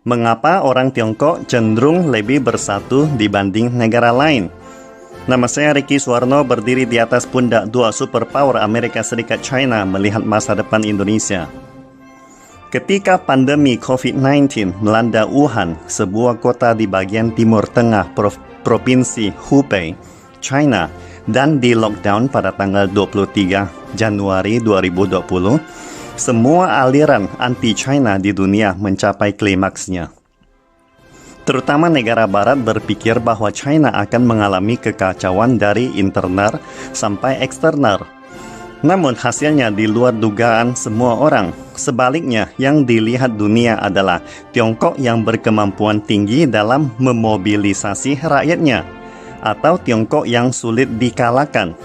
Mengapa orang Tiongkok cenderung lebih bersatu dibanding negara lain? Nama saya Ricky Suwarno, berdiri di atas pundak dua superpower Amerika Serikat China melihat masa depan Indonesia. Ketika pandemi COVID-19 melanda Wuhan, sebuah kota di bagian timur tengah Provinsi Hubei, China, dan di lockdown pada tanggal 23 Januari 2020, semua aliran anti-China di dunia mencapai klimaksnya. Terutama negara barat berpikir bahwa China akan mengalami kekacauan dari internal sampai eksternal. Namun hasilnya di luar dugaan semua orang. Sebaliknya, yang dilihat dunia adalah Tiongkok yang berkemampuan tinggi dalam memobilisasi rakyatnya, atau Tiongkok yang sulit dikalahkan.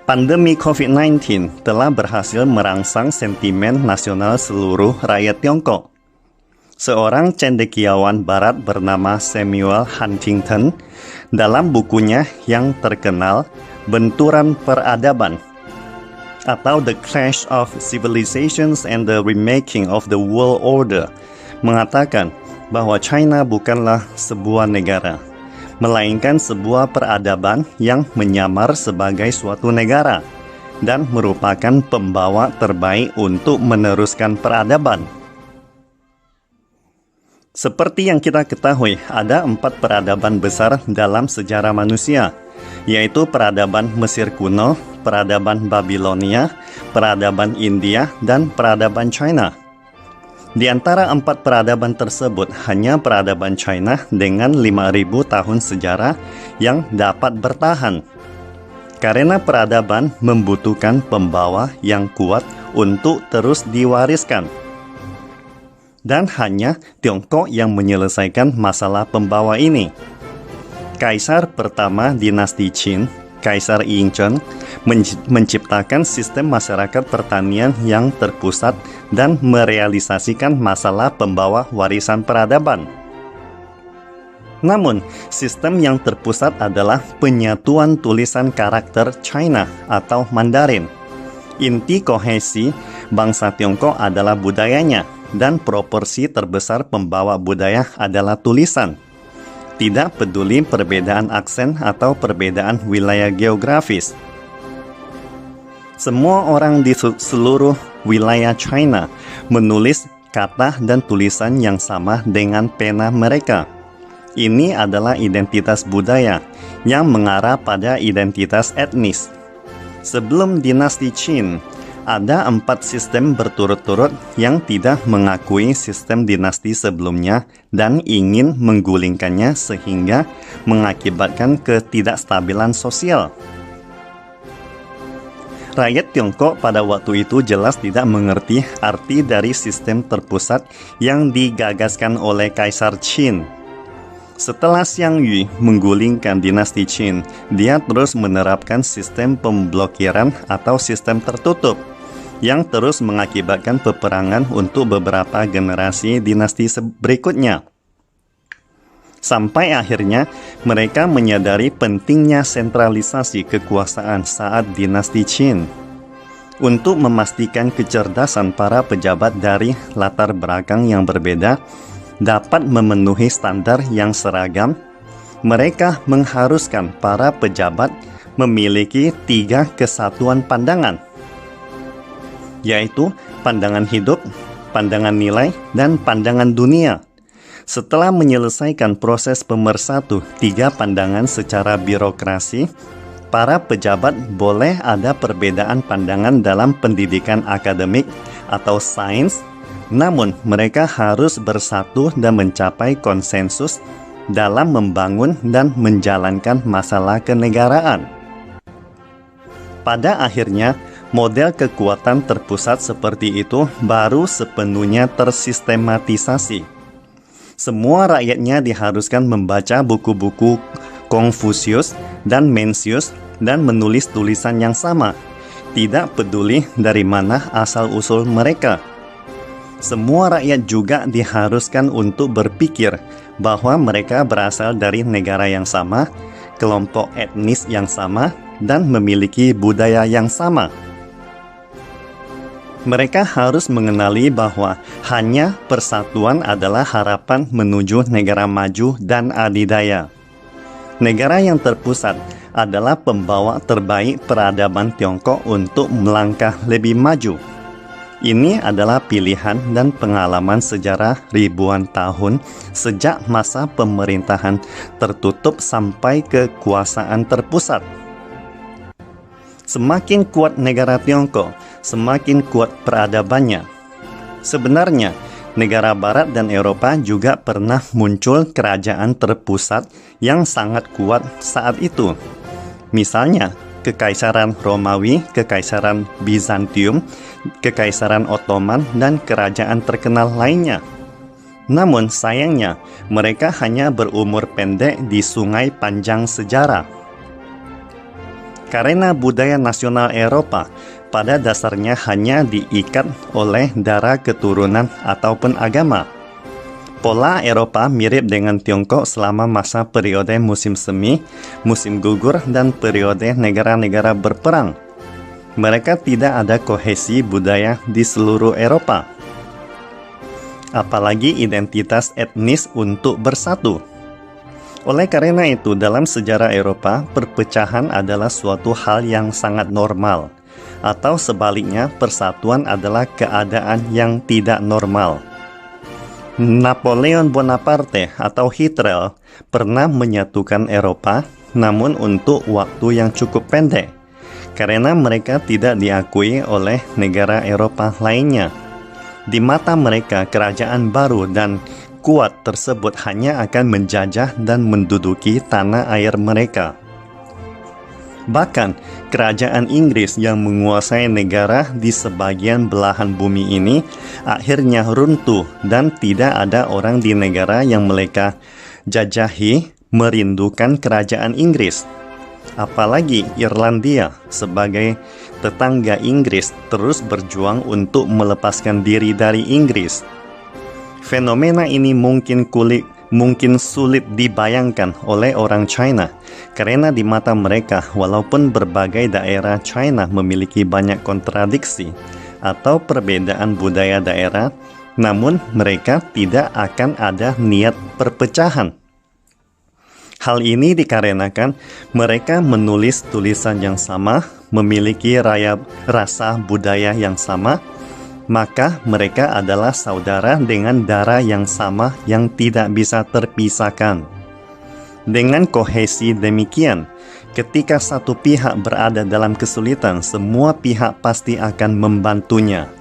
Pandemi COVID-19 telah berhasil merangsang sentimen nasional seluruh rakyat Tiongkok. Seorang cendekiawan barat bernama Samuel Huntington dalam bukunya yang terkenal Benturan Peradaban atau The Clash of Civilizations and the Remaking of the World Order mengatakan bahwa China bukanlah sebuah negara, melainkan sebuah peradaban yang menyamar sebagai suatu negara dan merupakan pembawa terbaik untuk meneruskan peradaban. Seperti yang kita ketahui, ada 4 peradaban besar dalam sejarah manusia, yaitu peradaban Mesir kuno, peradaban Babilonia, peradaban India, dan peradaban China. Di antara 4 peradaban tersebut, hanya peradaban China dengan 5.000 tahun sejarah yang dapat bertahan. Karena peradaban membutuhkan pembawa yang kuat untuk terus diwariskan. Dan hanya Tiongkok yang menyelesaikan masalah pembawa ini. Kaisar pertama dinasti Qin, Kaisar Yingzheng, menciptakan sistem masyarakat pertanian yang terpusat dan merealisasikan masalah pembawa warisan peradaban. Namun, sistem yang terpusat adalah penyatuan tulisan karakter China atau Mandarin. Inti kohesi bangsa Tiongkok adalah budayanya, dan proporsi terbesar pembawa budaya adalah tulisan. Tidak peduli perbedaan aksen atau perbedaan wilayah geografis. Semua orang di seluruh wilayah China menulis kata dan tulisan yang sama dengan pena mereka. Ini adalah identitas budaya yang mengarah pada identitas etnis. Sebelum dinasti Qin, ada 4 sistem berturut-turut yang tidak mengakui sistem dinasti sebelumnya dan ingin menggulingkannya sehingga mengakibatkan ketidakstabilan sosial. Rakyat Tiongkok pada waktu itu jelas tidak mengerti arti dari sistem terpusat yang digagaskan oleh Kaisar Qin. Setelah Xiang Yu menggulingkan dinasti Qin, dia terus menerapkan sistem pemblokiran atau sistem tertutup yang terus mengakibatkan peperangan untuk beberapa generasi dinasti berikutnya. Sampai akhirnya mereka menyadari pentingnya sentralisasi kekuasaan saat dinasti Qin. Untuk memastikan kecerdasan para pejabat dari latar belakang yang berbeda dapat memenuhi standar yang seragam, mereka mengharuskan para pejabat memiliki 3 kesatuan pandangan, yaitu pandangan hidup, pandangan nilai, dan pandangan dunia. Setelah menyelesaikan proses pemersatu 3 pandangan secara birokrasi, para pejabat boleh ada perbedaan pandangan dalam pendidikan akademik atau sains, namun mereka harus bersatu dan mencapai konsensus dalam membangun dan menjalankan masalah kenegaraan. Pada akhirnya, model kekuatan terpusat seperti itu baru sepenuhnya tersistematisasi. Semua rakyatnya diharuskan membaca buku-buku Konfusius dan Mencius dan menulis tulisan yang sama, tidak peduli dari mana asal-usul mereka. Semua rakyat juga diharuskan untuk berpikir bahwa mereka berasal dari negara yang sama, kelompok etnis yang sama, dan memiliki budaya yang sama. Mereka harus mengenali bahwa hanya persatuan adalah harapan menuju negara maju dan adidaya. Negara yang terpusat adalah pembawa terbaik peradaban Tiongkok untuk melangkah lebih maju. Ini adalah pilihan dan pengalaman sejarah ribuan tahun sejak masa pemerintahan tertutup sampai kekuasaan terpusat. Semakin kuat negara Tiongkok, semakin kuat peradabannya. Sebenarnya, negara Barat dan Eropa juga pernah muncul kerajaan terpusat yang sangat kuat saat itu. Misalnya, Kekaisaran Romawi, Kekaisaran Bizantium, Kekaisaran Ottoman, dan kerajaan terkenal lainnya. Namun sayangnya, mereka hanya berumur pendek di sungai panjang sejarah. Karena budaya nasional Eropa pada dasarnya hanya diikat oleh darah keturunan ataupun agama. Pola Eropa mirip dengan Tiongkok selama masa periode musim semi, musim gugur, dan periode negara-negara berperang. Mereka tidak ada kohesi budaya di seluruh Eropa, apalagi identitas etnis untuk bersatu. Oleh karena itu, dalam sejarah Eropa, perpecahan adalah suatu hal yang sangat normal, atau sebaliknya, persatuan adalah keadaan yang tidak normal. Napoleon Bonaparte atau Hitler pernah menyatukan Eropa, namun untuk waktu yang cukup pendek, karena mereka tidak diakui oleh negara Eropa lainnya. Di mata mereka, kerajaan baru dan kuat tersebut hanya akan menjajah dan menduduki tanah air mereka. Bahkan, kerajaan Inggris yang menguasai negara di sebagian belahan bumi ini akhirnya runtuh dan tidak ada orang di negara yang mereka jajahi merindukan kerajaan Inggris. Apalagi Irlandia sebagai tetangga Inggris terus berjuang untuk melepaskan diri dari Inggris. Fenomena ini mungkin sulit dibayangkan oleh orang China, karena di mata mereka, walaupun berbagai daerah China memiliki banyak kontradiksi atau perbedaan budaya daerah, namun mereka tidak akan ada niat perpecahan. Hal ini dikarenakan mereka menulis tulisan yang sama, memiliki rasa budaya yang sama, maka mereka adalah saudara dengan darah yang sama yang tidak bisa terpisahkan. Dengan kohesi demikian, ketika satu pihak berada dalam kesulitan, semua pihak pasti akan membantunya.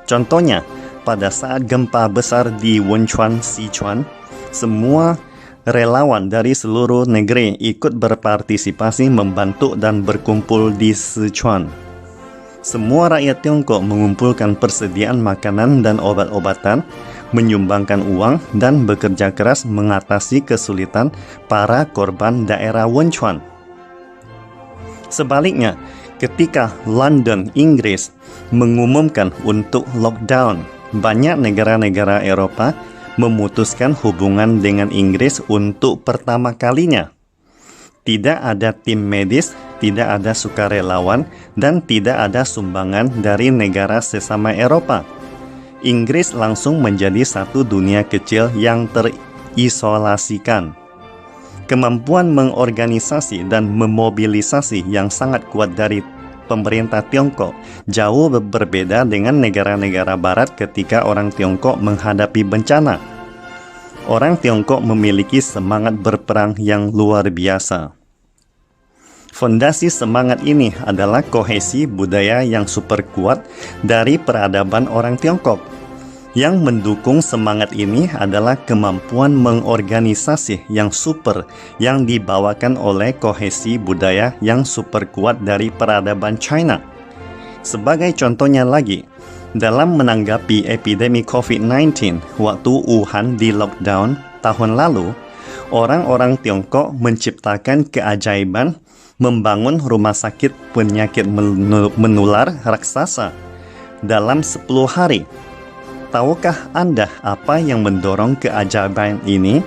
Contohnya, pada saat gempa besar di Wenchuan, Sichuan, semua relawan dari seluruh negeri ikut berpartisipasi membantu dan berkumpul di Sichuan. Semua rakyat Tiongkok mengumpulkan persediaan makanan dan obat-obatan, menyumbangkan uang, dan bekerja keras mengatasi kesulitan para korban daerah Wenchuan. Sebaliknya, ketika London, Inggris, mengumumkan untuk lockdown, banyak negara-negara Eropa memutuskan hubungan dengan Inggris untuk pertama kalinya. Tidak ada tim medis, tidak ada sukarelawan, dan tidak ada sumbangan dari negara sesama Eropa. Inggris langsung menjadi satu dunia kecil yang terisolasikan. Kemampuan mengorganisasi dan memobilisasi yang sangat kuat dari pemerintah Tiongkok jauh berbeda dengan negara-negara Barat ketika orang Tiongkok menghadapi bencana. Orang Tiongkok memiliki semangat berperang yang luar biasa. Fondasi semangat ini adalah kohesi budaya yang super kuat dari peradaban orang Tiongkok. Yang mendukung semangat ini adalah kemampuan mengorganisasi yang super yang dibawakan oleh kohesi budaya yang super kuat dari peradaban China. Sebagai contohnya lagi, dalam menanggapi epidemi COVID-19 waktu Wuhan di lockdown tahun lalu, orang-orang Tiongkok menciptakan keajaiban membangun rumah sakit penyakit menular raksasa dalam 10 hari. Tahukah Anda apa yang mendorong keajaiban ini?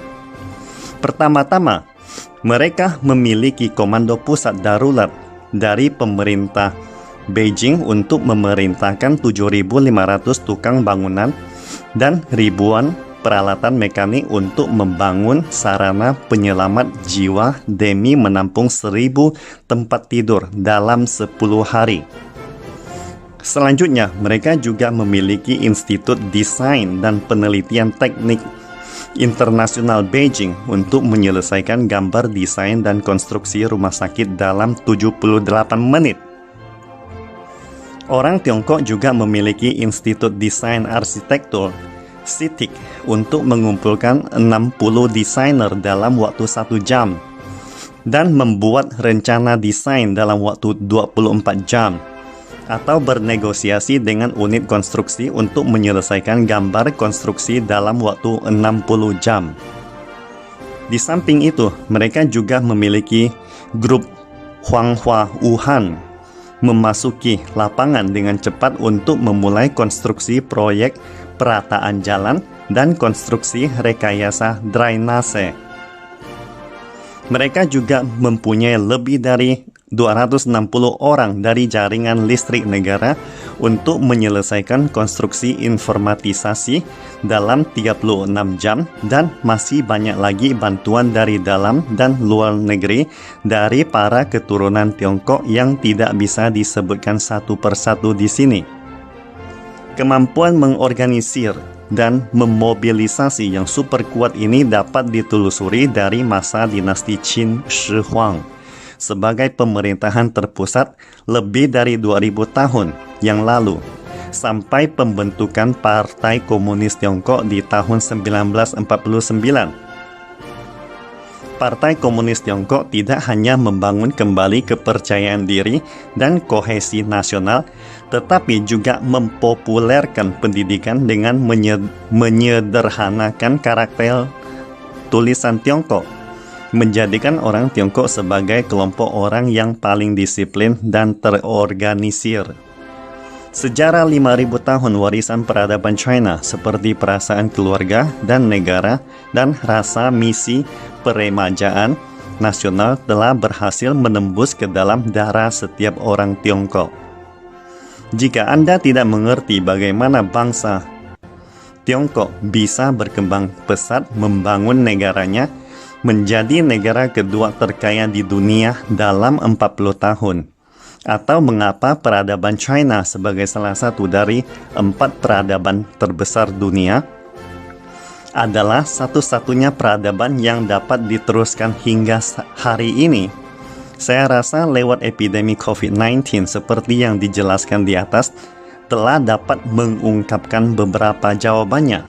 Pertama-tama, mereka memiliki komando pusat darurat dari pemerintah Beijing untuk memerintahkan 7.500 tukang bangunan dan ribuan peralatan mekanik untuk membangun sarana penyelamat jiwa demi menampung 1.000 tempat tidur dalam 10 hari. Selanjutnya, mereka juga memiliki Institut Desain dan Penelitian Teknik Internasional Beijing untuk menyelesaikan gambar desain dan konstruksi rumah sakit dalam 78 menit. Orang Tiongkok juga memiliki Institut Desain Arsitektur CITIC untuk mengumpulkan 60 desainer dalam waktu 1 jam dan membuat rencana desain dalam waktu 24 jam atau bernegosiasi dengan unit konstruksi untuk menyelesaikan gambar konstruksi dalam waktu 60 jam. Di samping itu, mereka juga memiliki grup Huanghua Wuhan memasuki lapangan dengan cepat untuk memulai konstruksi proyek perataan jalan dan konstruksi rekayasa drainase. Mereka juga mempunyai lebih dari 260 orang dari jaringan listrik negara untuk menyelesaikan konstruksi informatisasi dalam 36 jam dan masih banyak lagi bantuan dari dalam dan luar negeri dari para keturunan Tiongkok yang tidak bisa disebutkan satu persatu di sini. Kemampuan mengorganisir dan memobilisasi yang super kuat ini dapat ditelusuri dari masa dinasti Qin Shi Huang sebagai pemerintahan terpusat lebih dari 2000 tahun yang lalu sampai pembentukan Partai Komunis Tiongkok di tahun 1949. Partai Komunis Tiongkok tidak hanya membangun kembali kepercayaan diri dan kohesi nasional, tetapi juga mempopulerkan pendidikan dengan menyederhanakan karakter tulisan Tiongkok, menjadikan orang Tiongkok sebagai kelompok orang yang paling disiplin dan terorganisir. Sejarah 5.000 tahun warisan peradaban China seperti perasaan keluarga dan negara dan rasa misi peremajaan nasional telah berhasil menembus ke dalam darah setiap orang Tiongkok. Jika Anda tidak mengerti bagaimana bangsa Tiongkok bisa berkembang pesat membangun negaranya menjadi negara kedua terkaya di dunia dalam 40 tahun, atau mengapa peradaban China sebagai salah satu dari 4 peradaban terbesar dunia adalah satu-satunya peradaban yang dapat diteruskan hingga hari ini, saya rasa lewat epidemi COVID-19 seperti yang dijelaskan di atas telah dapat mengungkapkan beberapa jawabannya.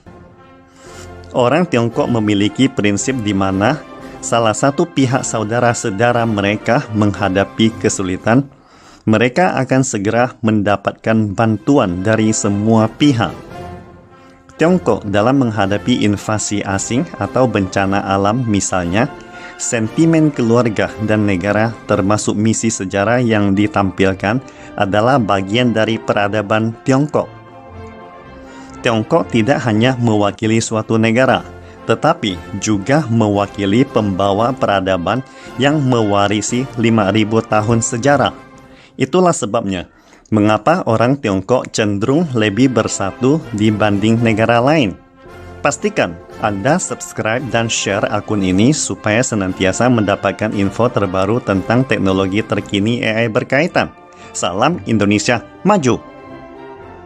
Orang Tiongkok memiliki prinsip di mana salah satu pihak saudara-saudara mereka menghadapi kesulitan, mereka akan segera mendapatkan bantuan dari semua pihak. Tiongkok dalam menghadapi invasi asing atau bencana alam misalnya, sentimen keluarga dan negara termasuk misi sejarah yang ditampilkan adalah bagian dari peradaban Tiongkok. Tiongkok tidak hanya mewakili suatu negara, tetapi juga mewakili pembawa peradaban yang mewarisi 5.000 tahun sejarah. Itulah sebabnya, mengapa orang Tiongkok cenderung lebih bersatu dibanding negara lain. Pastikan Anda subscribe dan share akun ini supaya senantiasa mendapatkan info terbaru tentang teknologi terkini AI berkaitan. Salam Indonesia Maju!